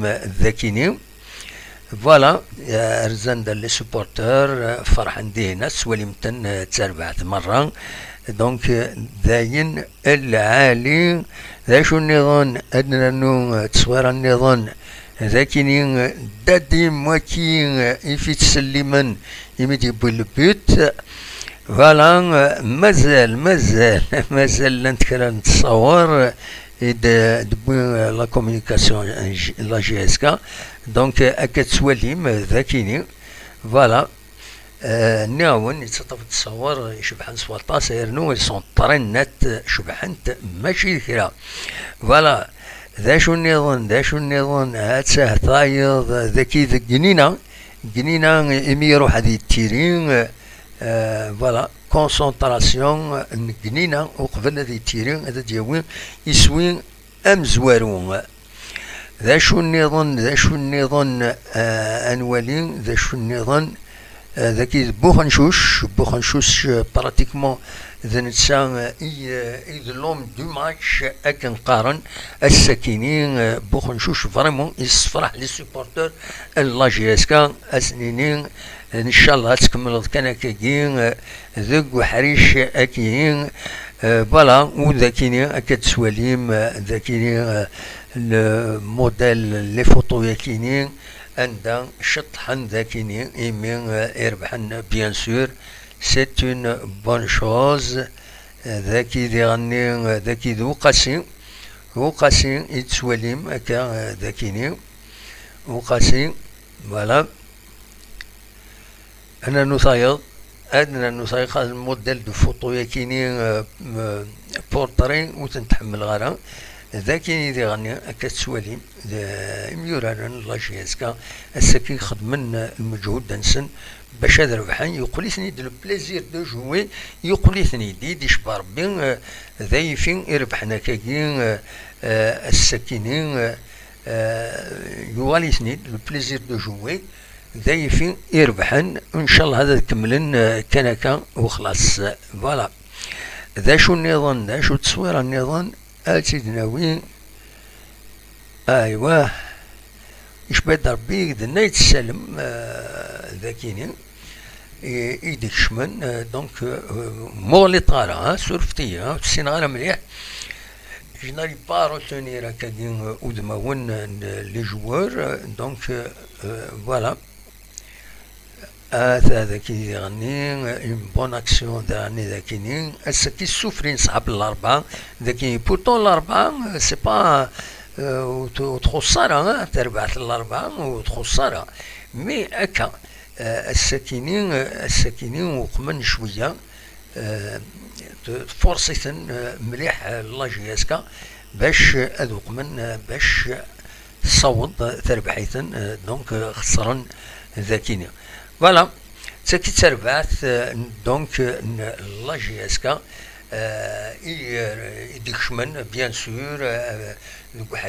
السواليم ذاكيني فوالا رزان لي سوبورتور فرحان دينا السواليم تربعت مرة دونك داين العالي ذا شو النظام أدنى نو تصوير النظام ذاكيني دادي موكي يفي تسليما يمدي بالبيت فوالا مازال نتكرر نتصور دبوي لا كومونيكاسيون لا جي اس كا دونك اكا تسواليم ذاكيني فوالا ناون يتطف تصور يشبحن سوالطا سيرنو سون طرينات شبحنت ماشي كرا فوالا ذا شو النظام هاد ساه طايض ذاكي ذا جنينة إمي يروح هذه التيرين فوالا كونسونطراسيون جنينة وقبل هذه التيرين هذا دياوين يسوين أمزوارون ذا شو النظام أنوالين ذا شو النظام ذاكي بوخنشوش براتيكمون ذا نتسا لوم دو ماتش اكن قارن الساكنين بوخنشوش فريمون يصفرح لي سوبورتور لا جي اس كا اسنينين ان شاء الله تكمل كان كاين ذوك وحريش اكيين فوالا وذاكيني اكاد سواليم ذاكيني الموديل لي فوتو ياكينين عندها شطحن ذاكيني يمين يربحن بيان سور سيت اون بون شوز ذاكي يغني ذاكي ذو قاسي يتسواليم هكا ذاكيني وقاسي فوالا انا نصايغ هذا الموديل دو فوتو ياكيني بورتري وتنتحمل غارة ذاكي يغني هكا تسواليم ميوران لا جي اس كا الساكي خدمن المجهود دنسن باش هذا ربحان يقوليثني دو بليزير دو جوي يقوليثني دي شبار بين ذايفين يربحنا كاين الساكنين يقوليثني دو بليزير دو جوي ذايفين يربحن ان شاء الله هذا كملن كنكا وخلاص فوالا ذا شو النظام ذا شو تصوير النظام سيدنا وين ايوه يشبه ربي دنا يتسلم ذاكيني يديك شمن دونك مولي طالع سورفتي تسين غالا مليح جنالي با روتونير هكاكين ودماون لي جوار دونك فوالا ذاكي يغني اون بون اكسيون داني ذاكيني الساكي سوفرين صعب الاربعه ذاكي بورتون الاربعه سي با وتخسرها تربعت الاربعه وتخسرها مي هكا الساكنين وقمن شويه فرصة مليح لا جي اس كا باش اذوق من باش تصوت تربحيثن دونك خسرن ذاكيني فوالا تاكي تربعت دونك لا جي اس كا يديك شمن بيان سور